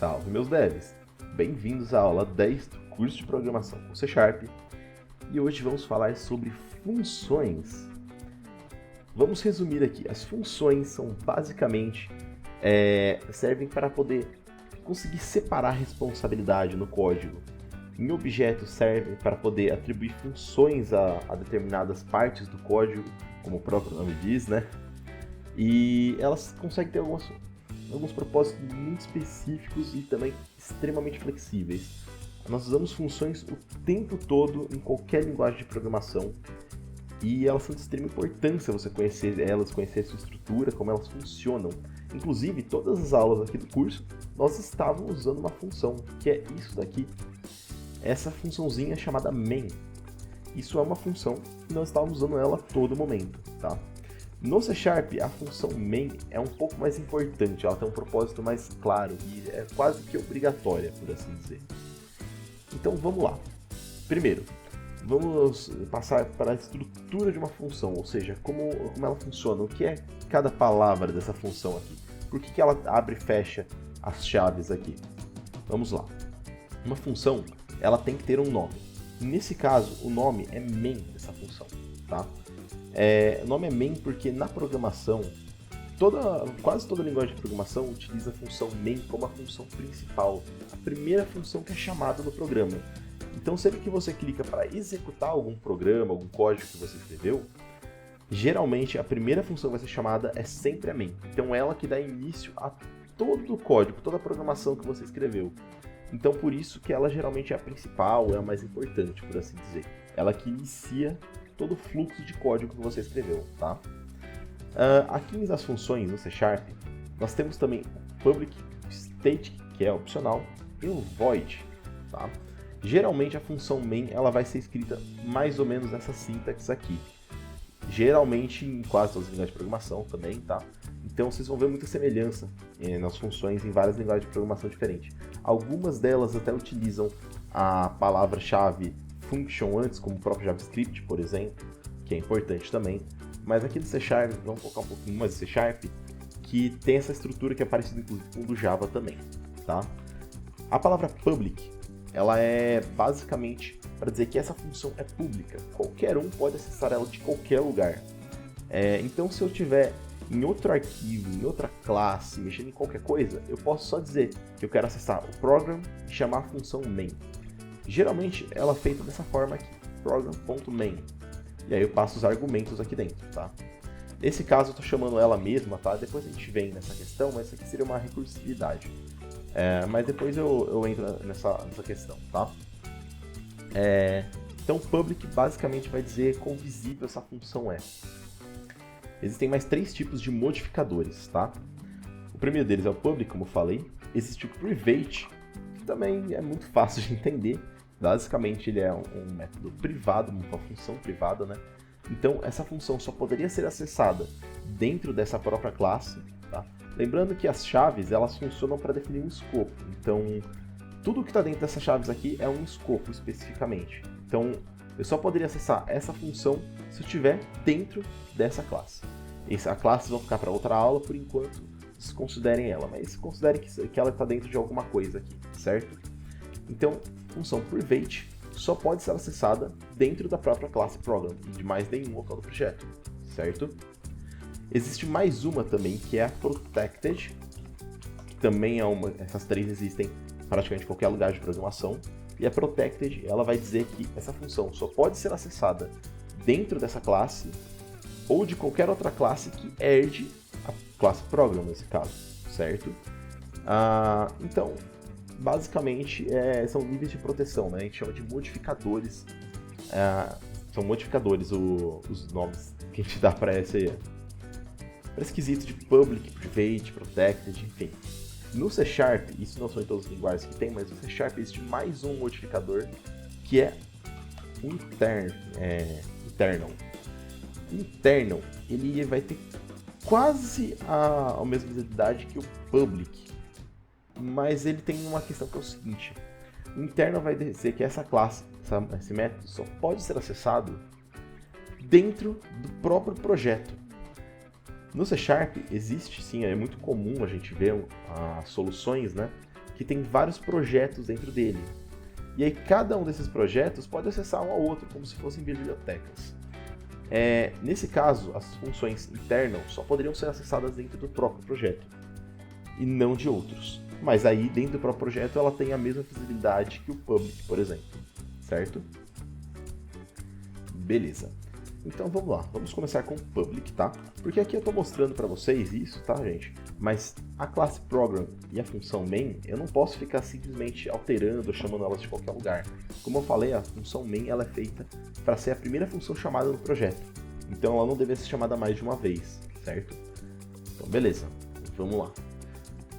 Salve meus devs! Bem-vindos à aula 10 do curso de programação com C Sharp e hoje vamos falar sobre funções. Vamos resumir aqui, as funções são basicamente servem para poder conseguir separar a responsabilidade no código. Em objetos servem para poder atribuir funções a determinadas partes do código, como o próprio nome diz, né? E elas conseguem ter alguns propósitos muito específicos e também extremamente flexíveis. Nós usamos funções o tempo todo em qualquer linguagem de programação e elas são de extrema importância você conhecer elas, conhecer a sua estrutura, como elas funcionam. Inclusive, todas as aulas aqui do curso, nós estávamos usando uma função, que é isso daqui. Essa funçãozinha chamada main. Isso é uma função e nós estávamos usando ela a todo momento, tá? No C Sharp, a função main é um pouco mais importante, ela tem um propósito mais claro e é quase que obrigatória, por assim dizer. Então vamos lá. Primeiro, vamos passar para a estrutura de uma função, ou seja, como ela funciona, o que é cada palavra dessa função aqui, por que ela abre e fecha as chaves aqui. Vamos lá. Uma função, ela tem que ter um nome. Nesse caso, o nome é main dessa função, tá? O nome é main porque na programação, quase toda linguagem de programação utiliza a função main como a função principal, a primeira função que é chamada no programa. Então sempre que você clica para executar algum programa, algum código que você escreveu, geralmente a primeira função que vai ser chamada é sempre a main. Então ela que dá início a todo o código, toda a programação que você escreveu. Então por isso que ela geralmente é a principal, é a mais importante, por assim dizer. Ela que inicia todo o fluxo de código que você escreveu, tá? Aqui nas funções no C Sharp, nós temos também o public, state, que é opcional, e o void, tá? Geralmente a função main ela vai ser escrita mais ou menos nessa sintaxe aqui. Geralmente em quase todas as linguagens de programação também, tá? Então vocês vão ver muita semelhança nas funções em várias linguagens de programação diferentes. Algumas delas até utilizam a palavra-chave function antes, como o próprio JavaScript, por exemplo, que é importante também. Mas aqui no C Sharp, vamos focar um pouquinho mais no C Sharp, que tem essa estrutura que é parecida com o do Java também, tá? A palavra public, ela é basicamente para dizer que essa função é pública. Qualquer um pode acessar ela de qualquer lugar. Então, se eu tiver em outro arquivo, em outra classe, mexendo em qualquer coisa, eu posso só dizer que eu quero acessar o program e chamar a função main. Geralmente, ela é feita dessa forma aqui, program.main. E aí eu passo os argumentos aqui dentro, tá? Nesse caso, eu estou chamando ela mesma, tá? Depois a gente vem nessa questão, mas isso aqui seria uma recursividade. Mas depois eu entro nessa questão, tá? Então, public basicamente vai dizer quão visível essa função é. Existem mais 3 tipos de modificadores, tá? O primeiro deles é o public, como eu falei. Existe o private, que também é muito fácil de entender. Basicamente, ele é um método privado, uma função privada, né? Então, essa função só poderia ser acessada dentro dessa própria classe, tá? Lembrando que as chaves, elas funcionam para definir um escopo. Então, tudo que está dentro dessas chaves aqui é um escopo especificamente. Então, eu só poderia acessar essa função se eu estiver dentro dessa classe. A classe vai ficar para outra aula, por enquanto, vocês considerem ela. Mas considerem que ela está dentro de alguma coisa aqui, certo? Então, função private só pode ser acessada dentro da própria classe program e de mais nenhum local do projeto, certo? Existe mais uma também, que é a protected, que também é essas 3 existem praticamente em qualquer lugar de programação, e a protected, ela vai dizer que essa função só pode ser acessada dentro dessa classe ou de qualquer outra classe que herde a classe program, nesse caso, certo? Então, basicamente, são níveis de proteção, né? A gente chama de modificadores. São modificadores os nomes que a gente dá para esse quesito de public, private, protected, enfim. No C Sharp, isso não são em todas as linguagens que tem, mas no C Sharp existe mais um modificador que é o internal. Internal, ele vai ter quase a mesma identidade que o public, mas ele tem uma questão que é o seguinte: o internal vai dizer que essa classe, esse método só pode ser acessado dentro do próprio projeto. No C Sharp existe sim, é muito comum a gente ver soluções, né, que tem vários projetos dentro dele. E aí cada um desses projetos pode acessar um ao outro, como se fossem bibliotecas. Nesse caso, as funções internal só poderiam ser acessadas dentro do próprio projeto, e não de outros. Mas aí, dentro do próprio projeto, ela tem a mesma visibilidade que o public, por exemplo. Certo? Beleza. Então vamos lá, vamos começar com o public, tá? Porque aqui eu estou mostrando para vocês isso, tá, gente? Mas a classe program e a função main, eu não posso ficar simplesmente alterando ou chamando elas de qualquer lugar. Como eu falei, a função main ela é feita para ser a primeira função chamada no projeto. Então ela não deve ser chamada mais de uma vez, certo? Então beleza, vamos lá.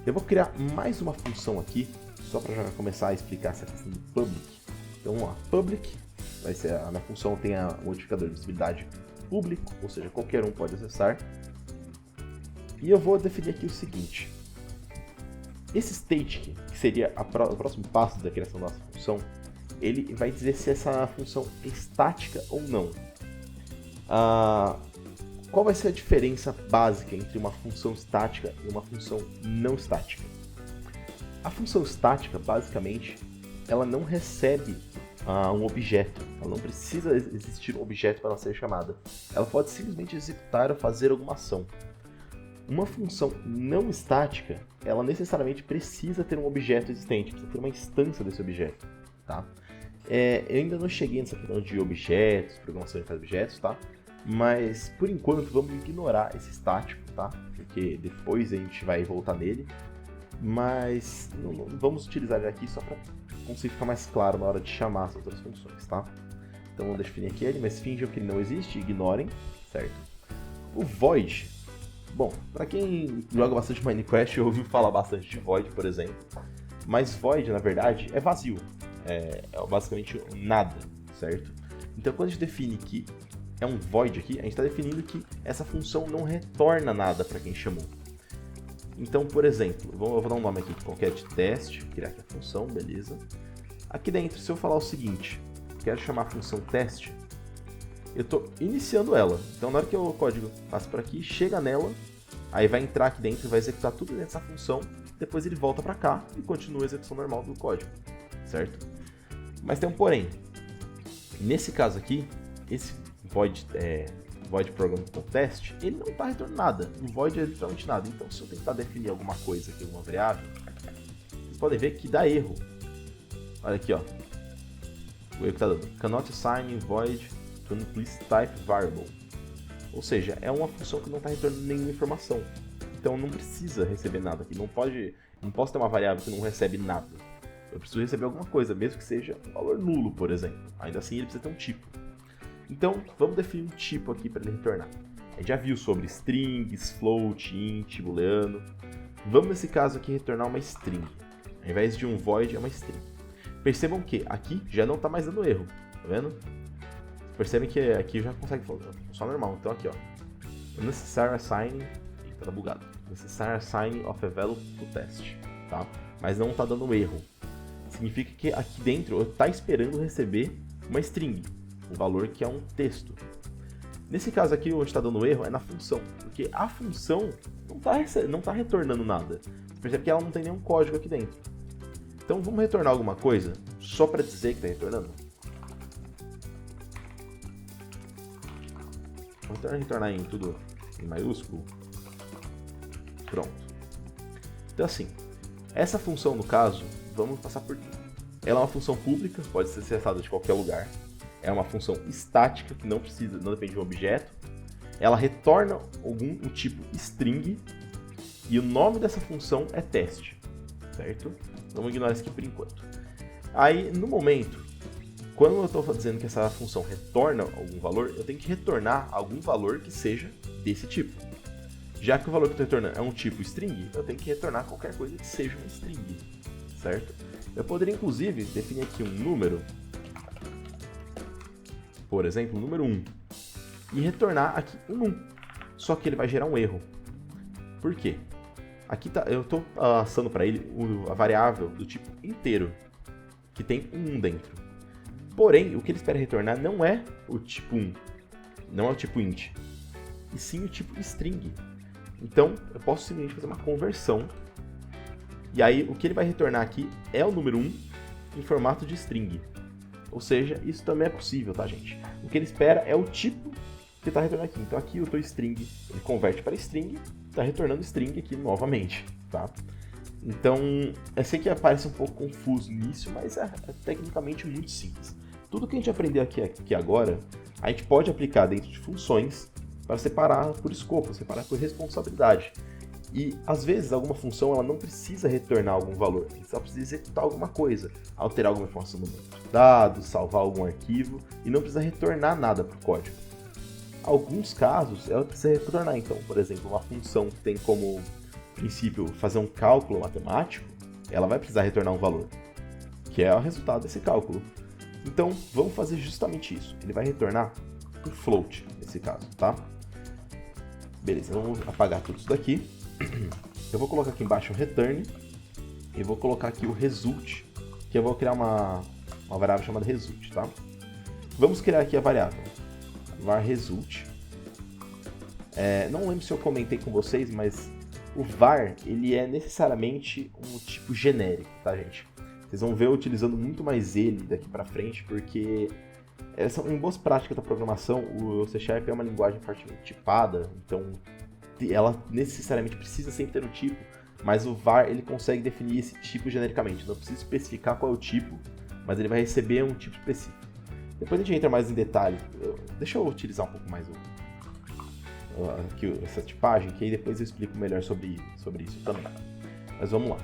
Eu vou criar mais uma função aqui, só para já começar a explicar essa questão do public. Então vamos lá, public. Vai ser a minha função tem a modificador de visibilidade público, ou seja, qualquer um pode acessar. E eu vou definir aqui o seguinte. Esse state, que seria o próximo passo da criação da nossa função, ele vai dizer se essa função é estática ou não. Qual vai ser a diferença básica entre uma função estática e uma função não estática? A função estática, basicamente, ela não recebe um objeto. Ela não precisa existir um objeto para ela ser chamada. Ela pode simplesmente executar ou fazer alguma ação. Uma função não estática, ela necessariamente precisa ter um objeto existente, precisa ter uma instância desse objeto, tá? Eu ainda não cheguei nessa questão de objetos, programação de objetos, tá? Mas, por enquanto, vamos ignorar esse estático, tá? Porque depois a gente vai voltar nele. Mas não vamos utilizar ele aqui só para conseguir ficar mais claro na hora de chamar as outras funções, tá? Então vamos definir aqui ele, mas finjam que ele não existe, ignorem, certo? O void, bom, para quem joga bastante Minecraft, eu ouvi falar bastante de void, por exemplo, mas void, na verdade, é vazio, é basicamente nada, certo? Então quando a gente define que é um void aqui, a gente está definindo que essa função não retorna nada para quem chamou. Então, por exemplo, eu vou dar um nome aqui qualquer de teste, criar aqui a função, beleza. Aqui dentro, se eu falar o seguinte, quero chamar a função teste, eu estou iniciando ela. Então, na hora que o código passa por aqui, chega nela, aí vai entrar aqui dentro e vai executar tudo dentro dessa função, depois ele volta para cá e continua a execução normal do código, certo? Mas tem um porém. Nesse caso aqui, esse void program.test, ele não está retornando nada. O void é literalmente nada. Então, se eu tentar definir alguma coisa aqui, alguma variável, vocês podem ver que dá erro. Olha aqui, ó. O erro que está dando. Cannot assign void to implicit type variable. Ou seja, é uma função que não está retornando nenhuma informação. Então, não precisa receber nada aqui. Não posso ter uma variável que não recebe nada. Eu preciso receber alguma coisa, mesmo que seja um valor nulo, por exemplo. Ainda assim, ele precisa ter um tipo. Então, vamos definir um tipo aqui para ele retornar. A gente já viu sobre strings, float, int, booleano. Vamos, nesse caso aqui, retornar uma string. Ao invés de um void, é uma string. Percebam que aqui já não está mais dando erro, tá vendo? Percebem que aqui já consegue funcionar normal. Então, aqui, ó. Necessary assign... Eita, tá bugado. Necessary assign of a value to test, tá? Mas não está dando erro. Significa que aqui dentro eu está esperando receber uma string. O valor que é um texto. Nesse caso aqui, onde está dando erro é na função, porque a função não está retornando nada. Você percebe que ela não tem nenhum código aqui dentro. Então vamos retornar alguma coisa só para dizer que está retornando? Vamos retornar em tudo em maiúsculo. Pronto. Então assim, essa função no caso, vamos passar por... Ela é uma função pública, pode ser acessada de qualquer lugar. É uma função estática, que não depende de um objeto. Ela retorna um tipo string, e o nome dessa função é teste, certo? Vamos ignorar isso aqui por enquanto. Aí, no momento, quando eu estou dizendo que essa função retorna algum valor, eu tenho que retornar algum valor que seja desse tipo. Já que o valor que eu estou retornando é um tipo string, eu tenho que retornar qualquer coisa que seja uma string, certo? Eu poderia, inclusive, definir aqui um número, por exemplo, o número 1, e retornar aqui um 1, só que ele vai gerar um erro. Por quê? Aqui eu estou passando para ele a variável do tipo inteiro, que tem um 1 dentro. Porém, o que ele espera retornar não é o tipo 1, não é o tipo int, e sim o tipo string. Então, eu posso simplesmente fazer uma conversão E aí o que ele vai retornar aqui é o número 1 em formato de string. Ou seja, isso também é possível, tá, gente? O que ele espera é o tipo que está retornando aqui. Então aqui o toString, ele converte para string, está retornando string aqui novamente, tá? Então, eu sei que parece um pouco confuso no início, mas é tecnicamente muito simples. Tudo que a gente aprendeu aqui agora, a gente pode aplicar dentro de funções para separar por escopo, separar por responsabilidade. E, às vezes, alguma função ela não precisa retornar algum valor, ela só precisa executar alguma coisa, alterar alguma informação no banco de dados, salvar algum arquivo, e não precisa retornar nada para o código. Alguns casos, ela precisa retornar. Então, por exemplo, uma função que tem como princípio fazer um cálculo matemático, ela vai precisar retornar um valor, que é o resultado desse cálculo. Então, vamos fazer justamente isso. Ele vai retornar um float, nesse caso, tá? Beleza, vamos apagar tudo isso daqui. Eu vou colocar aqui embaixo o return e vou colocar aqui o result, que eu vou criar uma variável chamada result, tá? Vamos criar aqui a variável var result. Não lembro se eu comentei com vocês, mas o var ele é necessariamente um tipo genérico, tá, gente? Vocês vão ver eu utilizando muito mais ele daqui para frente, porque em boas práticas da programação, o C# é uma linguagem fortemente tipada, então ela necessariamente precisa sempre ter um tipo, mas o var ele consegue definir esse tipo genericamente, não precisa especificar qual é o tipo, mas ele vai receber um tipo específico. Depois a gente entra mais em detalhe. Deixa eu utilizar um pouco mais aqui essa tipagem, que aí depois eu explico melhor sobre isso também. Mas vamos lá.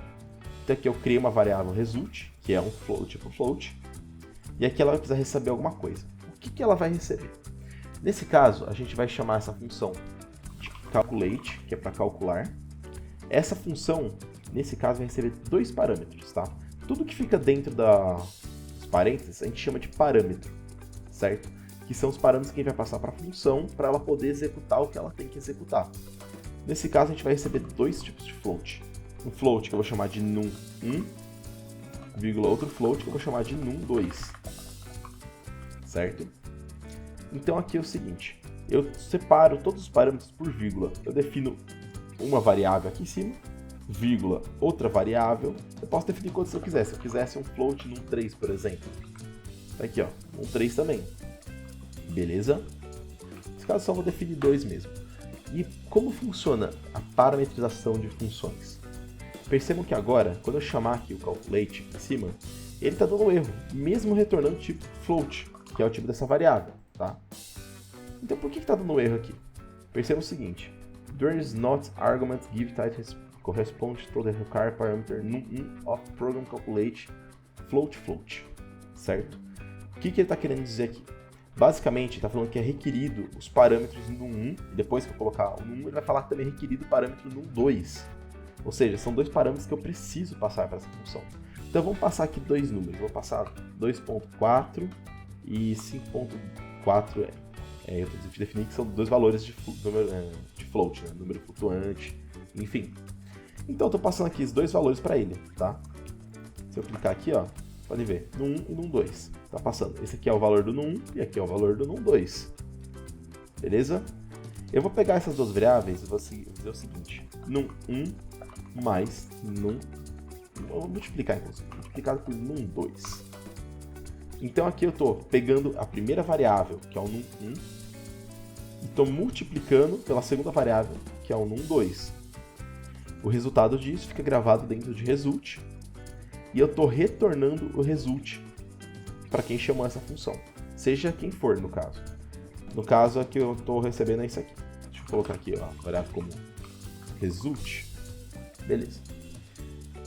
Então aqui eu criei uma variável result, que é um float, tipo float, e aqui ela vai precisar receber alguma coisa. O que ela vai receber? Nesse caso, a gente vai chamar essa função de calculate, que é para calcular. Essa função, nesse caso, vai receber 2 parâmetros, tá? Tudo que fica dentro dos parênteses, a gente chama de parâmetro, certo? Que são os parâmetros que a gente vai passar para a função para ela poder executar o que ela tem que executar. Nesse caso, a gente vai receber 2 tipos de float. Um float que eu vou chamar de num1, vírgula, outro float que eu vou chamar de num2, certo? Então aqui é o seguinte, eu separo todos os parâmetros por vírgula. Eu defino uma variável aqui em cima, vírgula, outra variável. Eu posso definir quanto eu quiser. Se eu quisesse um float num3, por exemplo. Tá aqui, ó, num3 também. Beleza? Nesse caso só vou definir 2 mesmo. E como funciona a parametrização de funções? Percebam que agora, quando eu chamar aqui o calculate em cima, ele está dando um erro, mesmo retornando o tipo float, que é o tipo dessa variável, tá? Então por que está dando um erro aqui? Perceba o seguinte, there is not argument give type corresponds to the required parameter num1 of program calculate float, certo? O que ele está querendo dizer aqui? Basicamente, está falando que é requerido os parâmetros num1, e depois que eu colocar o num1, ele vai falar que também é requerido o parâmetro num2. Ou seja, são 2 parâmetros que eu preciso passar para essa função. Então vamos passar aqui 2 números. Vou passar 2.4 e 5.4. Eu estou definindo que são 2 valores de float, né? Número flutuante, enfim. Então eu estou passando aqui os 2 valores para ele, tá? Se eu clicar aqui, ó, pode ver, num1 e num2. Está passando. Esse aqui é o valor do num1 e aqui é o valor do num2. Beleza? Eu vou pegar essas 2 variáveis e vou fazer o seguinte. Num1 mais num... Vou multiplicar, então. Multiplicado por num2. Então aqui eu estou pegando a primeira variável, que é o num1, e estou multiplicando pela segunda variável, que é o num2. O resultado disso fica gravado dentro de result, e eu estou retornando o result para quem chamou essa função, seja quem for no caso. No caso aqui eu estou recebendo é isso aqui. Deixa eu colocar aqui ó, a variável como result. Beleza.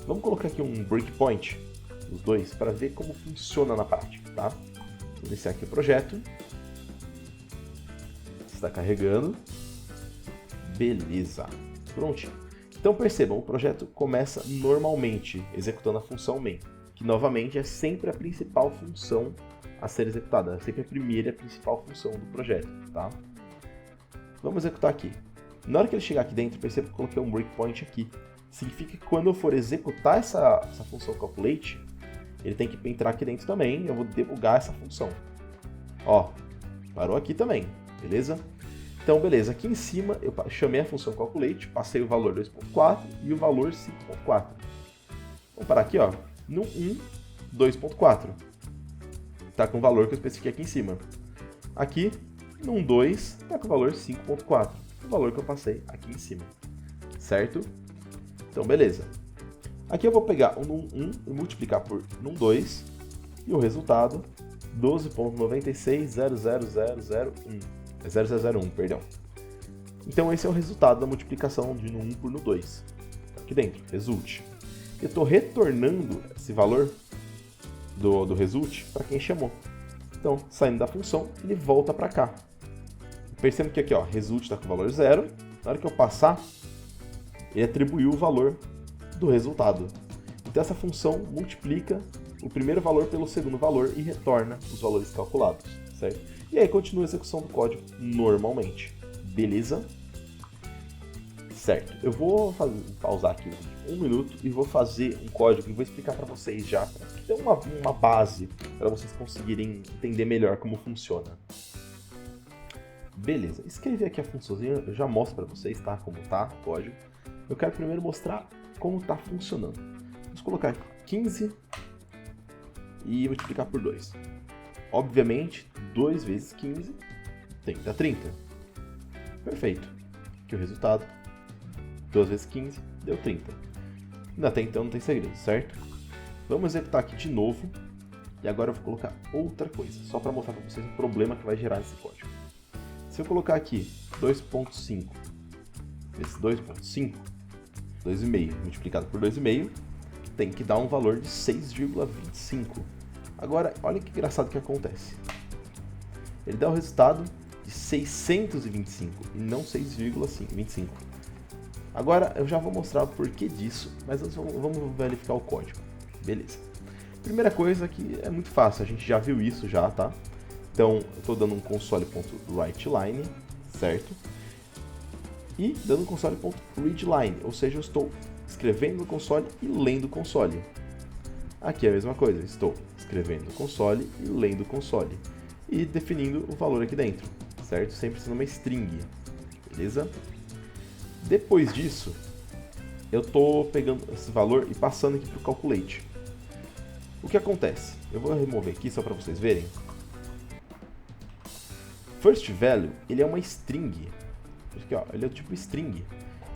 Vamos colocar aqui um breakpoint, os 2, para ver como funciona na prática, tá? Vou iniciar aqui o projeto. Está carregando. Beleza. Prontinho. Então percebam, o projeto começa normalmente executando a função main, que novamente é sempre a principal função a ser executada, é sempre a primeira e a principal função do projeto, tá? Vamos executar aqui. Na hora que ele chegar aqui dentro, perceba que eu coloquei um breakpoint aqui. Significa que quando eu for executar essa função calculate, ele tem que entrar aqui dentro também, eu vou debugar essa função. Ó, parou aqui também, beleza? Então, beleza, aqui em cima eu chamei a função calculate, passei o valor 2.4 e o valor 5.4. Vamos parar aqui, ó, no 1, 2.4. Tá com o valor que eu especifiquei aqui em cima. Aqui, no 2, tá com o valor 5.4, o valor que eu passei aqui em cima, certo? Então, beleza. Aqui eu vou pegar o num 1 e multiplicar por num 2, e o resultado, 12.96000001, perdão. Então esse é o resultado da multiplicação de num 1 por num 2. Aqui dentro, result. Eu estou retornando esse valor do result para quem chamou. Então, saindo da função, ele volta para cá. Percebendo que aqui, ó, result está com o valor 0. Na hora que eu passar, ele atribuiu o valor do resultado. Então essa função multiplica o primeiro valor pelo segundo valor e retorna os valores calculados, certo? E aí continua a execução do código normalmente. Beleza? Certo. Eu vou pausar aqui um minuto e vou fazer um código e vou explicar para vocês já, para ter uma base para vocês conseguirem entender melhor como funciona. Beleza. Escrever aqui a funçãozinha, eu já mostro para vocês, tá? Como tá o código. Eu quero primeiro mostrar como está funcionando. Vamos colocar 15 e multiplicar por 2. Obviamente, 2 vezes 15 tem que dar 30. Perfeito. Aqui o resultado. 2 vezes 15 deu 30. Até então não tem segredo, certo? Vamos executar aqui de novo. E agora eu vou colocar outra coisa, só para mostrar para vocês o problema que vai gerar esse código. Se eu colocar aqui 2.5 vezes 2.5, 2,5 multiplicado por 2,5, tem que dar um valor de 6,25. Agora, olha que engraçado que acontece. Ele dá o resultado de 625 e não 6,25. Agora, eu já vou mostrar o porquê disso, mas vamos verificar o código. Beleza. Primeira coisa que é muito fácil, a gente já viu isso já, tá? Então, eu estou dando um console.writeLine, certo? E dando um console.readLine, ou seja, eu estou escrevendo no console e lendo o console. Aqui é a mesma coisa, estou escrevendo o console e lendo o console. E definindo o valor aqui dentro, certo? Sempre sendo uma string, beleza? Depois disso, eu estou pegando esse valor e passando aqui para o calculate. O que acontece? Eu vou remover aqui só para vocês verem. First value, ele é uma string. Aqui, ó, ele é o tipo string.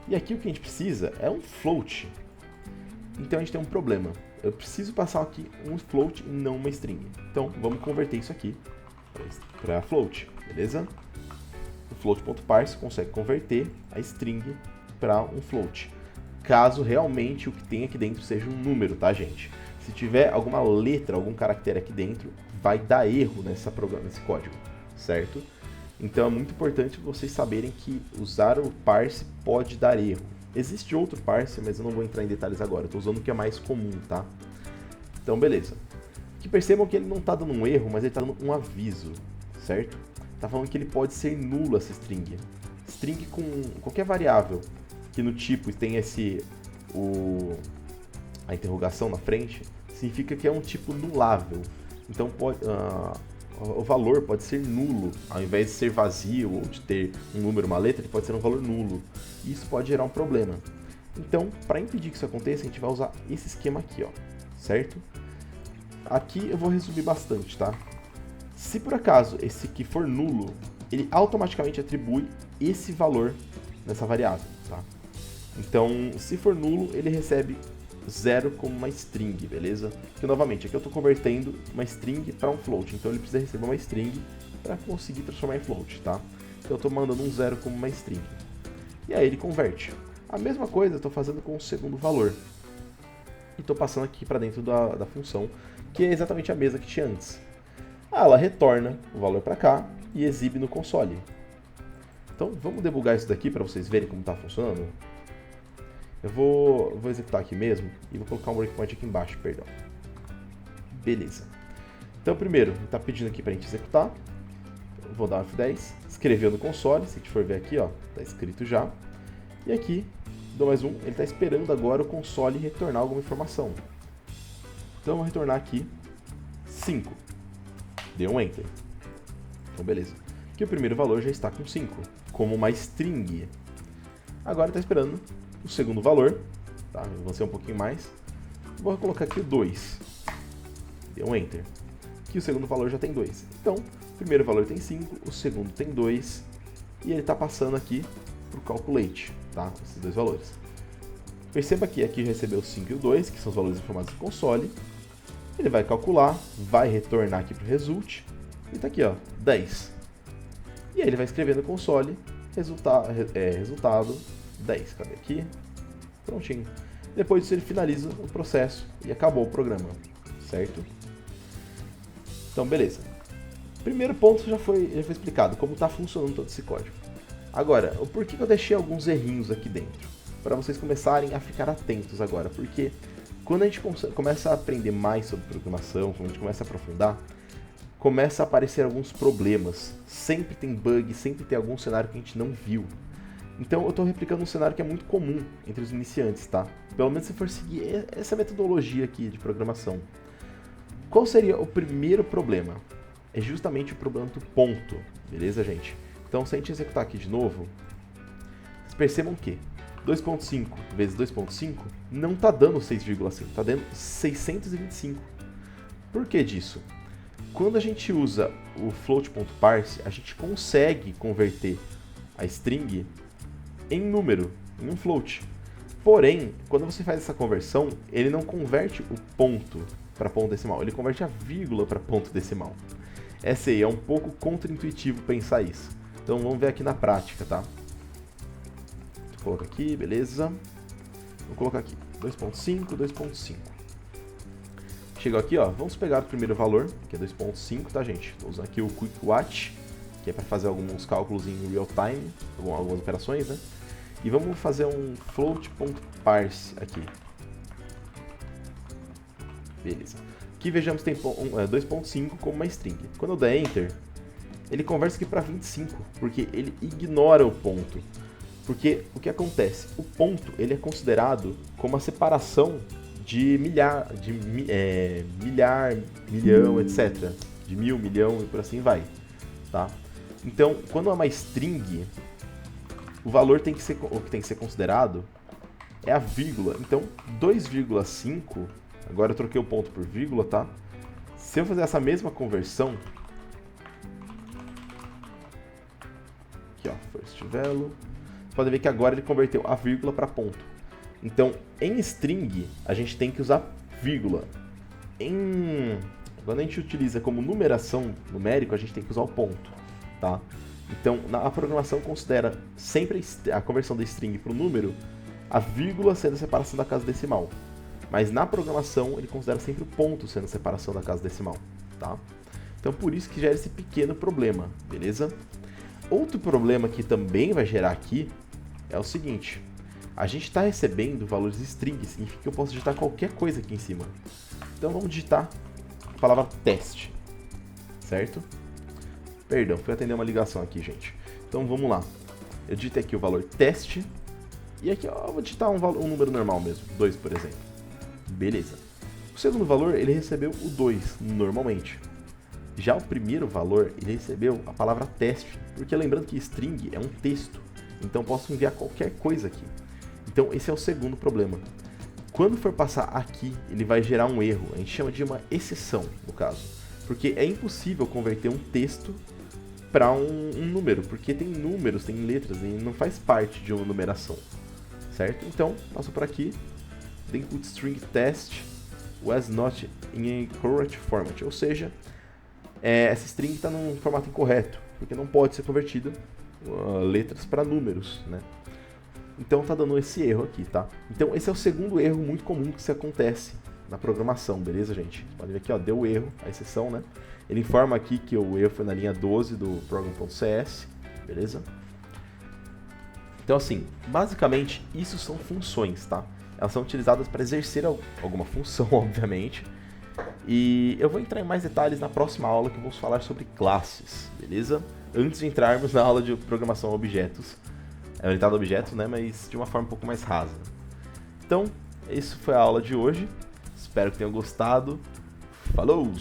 E aqui o que a gente precisa é um float. Então a gente tem um problema. Eu preciso passar aqui um float e não uma string. Então vamos converter isso aqui para float, beleza? O float.parse consegue converter a string para um float. Caso realmente o que tem aqui dentro seja um número, tá, gente? Se tiver alguma letra, algum caractere aqui dentro, vai dar erro nesse código, certo? Então é muito importante vocês saberem que usar o parse pode dar erro. Existe outro parse, mas eu não vou entrar em detalhes agora. Eu estou usando o que é mais comum, tá? Então, beleza. Que percebam que ele não está dando um erro, mas ele está dando um aviso, certo? Está falando que ele pode ser nulo essa string. String com qualquer variável que no tipo tem a interrogação na frente, significa que é um tipo nulável. Então o valor pode ser nulo, ao invés de ser vazio ou de ter um número, uma letra, ele pode ser um valor nulo. E isso pode gerar um problema. Então, para impedir que isso aconteça, a gente vai usar esse esquema aqui, ó, certo? Aqui eu vou resumir bastante, tá? Se por acaso esse aqui for nulo, ele automaticamente atribui esse valor nessa variável, tá? Então, se for nulo, ele recebe 0 como uma string, beleza? Porque, novamente, aqui eu estou convertendo uma string para um float, então ele precisa receber uma string para conseguir transformar em float, tá? Então eu estou mandando um 0 como uma string. E aí ele converte. A mesma coisa eu estou fazendo com o segundo valor. E estou passando aqui para dentro da função, que é exatamente a mesma que tinha antes. Ela retorna o valor para cá e exibe no console. Então vamos debugar isso daqui para vocês verem como está funcionando. Eu vou executar aqui mesmo e vou colocar um breakpoint aqui embaixo, perdão. Beleza. Então primeiro, ele está pedindo aqui para a gente executar. Eu vou dar um F10, escreveu no console, se a gente for ver aqui, ó, está escrito já. E aqui, dou mais um, ele está esperando agora o console retornar alguma informação. Então eu vou retornar aqui 5. Deu um Enter. Então beleza. Aqui o primeiro valor já está com 5, como uma string. Agora está esperando o segundo valor, tá? Eu vou ser um pouquinho mais. Vou colocar aqui o 2. Deu um Enter. Aqui o segundo valor já tem 2. Então, o primeiro valor tem 5, o segundo tem 2. E ele está passando aqui para o Calculate, tá? Esses dois valores. Perceba que aqui já recebeu o 5 e o 2, que são os valores informados no console. Ele vai calcular, vai retornar aqui para o Result. E está aqui, ó, 10. E aí ele vai escrever no console, resultado 10. Cadê aqui? Prontinho. Depois disso ele finaliza o processo e acabou o programa, certo? Então, beleza. Primeiro ponto já foi explicado, como está funcionando todo esse código. Agora, o porquê que eu deixei alguns errinhos aqui dentro? Para vocês começarem a ficar atentos agora, porque quando a gente começa a aprender mais sobre programação, quando a gente começa a aprofundar, começa a aparecer alguns problemas. Sempre tem bug, sempre tem algum cenário que a gente não viu. Então eu estou replicando um cenário que é muito comum entre os iniciantes, tá? Pelo menos se for seguir essa metodologia aqui de programação. Qual seria o primeiro problema? É justamente o problema do ponto, beleza, gente? Então, se a gente executar aqui de novo, vocês percebam que 2.5 vezes 2.5 não está dando 6,5, está dando 625. Por que disso? Quando a gente usa o float.parse, a gente consegue converter a string em número, em um float. Porém, quando você faz essa conversão, ele não converte o ponto para ponto decimal, ele converte a vírgula para ponto decimal. Essa aí é um pouco contraintuitivo pensar isso. Então vamos ver aqui na prática, tá? Vou colocar aqui, beleza. Vou colocar aqui 2.5, 2.5. Chegou aqui, ó, vamos pegar o primeiro valor, que é 2.5, tá, gente? Vou usar aqui o Quick Watch, que é para fazer alguns cálculos em real time, algumas operações, né? E vamos fazer um float.parse aqui. Beleza. Aqui vejamos que tem 2.5 como uma string. Quando eu der Enter, ele converte aqui para 25, porque ele ignora o ponto. Porque o que acontece? O ponto ele é considerado como a separação de milhar, milhão, etc. De mil, milhão e por assim vai. Tá? Então, quando é uma string, o valor o que tem que ser considerado é a vírgula. Então, 2,5, agora eu troquei o ponto por vírgula, tá? Se eu fazer essa mesma conversão, aqui ó, first value, você pode ver que agora ele converteu a vírgula para ponto. Então, em string, a gente tem que usar vírgula. Quando a gente utiliza como numeração numérico, a gente tem que usar o ponto, tá? Então, a programação considera sempre a conversão da string para o número, a vírgula sendo a separação da casa decimal. Mas na programação, ele considera sempre o ponto sendo a separação da casa decimal, tá? Então, por isso que gera esse pequeno problema, beleza? Outro problema que também vai gerar aqui é o seguinte. A gente está recebendo valores string, significa que eu posso digitar qualquer coisa aqui em cima. Então, vamos digitar a palavra teste, certo? Perdão, fui atender uma ligação aqui, gente. Então, vamos lá. Eu digitei aqui o valor teste. E aqui, ó, eu vou digitar um número normal mesmo, 2, por exemplo. Beleza. O segundo valor, ele recebeu o 2, normalmente. Já o primeiro valor, ele recebeu a palavra teste. Porque lembrando que string é um texto. Então, eu posso enviar qualquer coisa aqui. Então, esse é o segundo problema. Quando for passar aqui, ele vai gerar um erro. A gente chama de uma exceção, no caso. Porque é impossível converter um texto para um número, porque tem números, tem letras, e não faz parte de uma numeração, certo? Então, passo por aqui, the input string test was not in a correct format, ou seja, essa string está num formato incorreto, porque não pode ser convertida letras para números, né? Então tá dando esse erro aqui, tá? Então esse é o segundo erro muito comum que se acontece na programação, beleza, gente? Você pode ver aqui, ó, deu erro, a exceção, né? Ele informa aqui que o erro foi na linha 12 do program.cs, beleza? Então, assim, basicamente, isso são funções, tá? Elas são utilizadas para exercer alguma função, obviamente. E eu vou entrar em mais detalhes na próxima aula, que vamos falar sobre classes, beleza? Antes de entrarmos na aula de programação a objetos, orientado a objetos, né? Mas de uma forma um pouco mais rasa. Então, isso foi a aula de hoje. Espero que tenham gostado. Falou!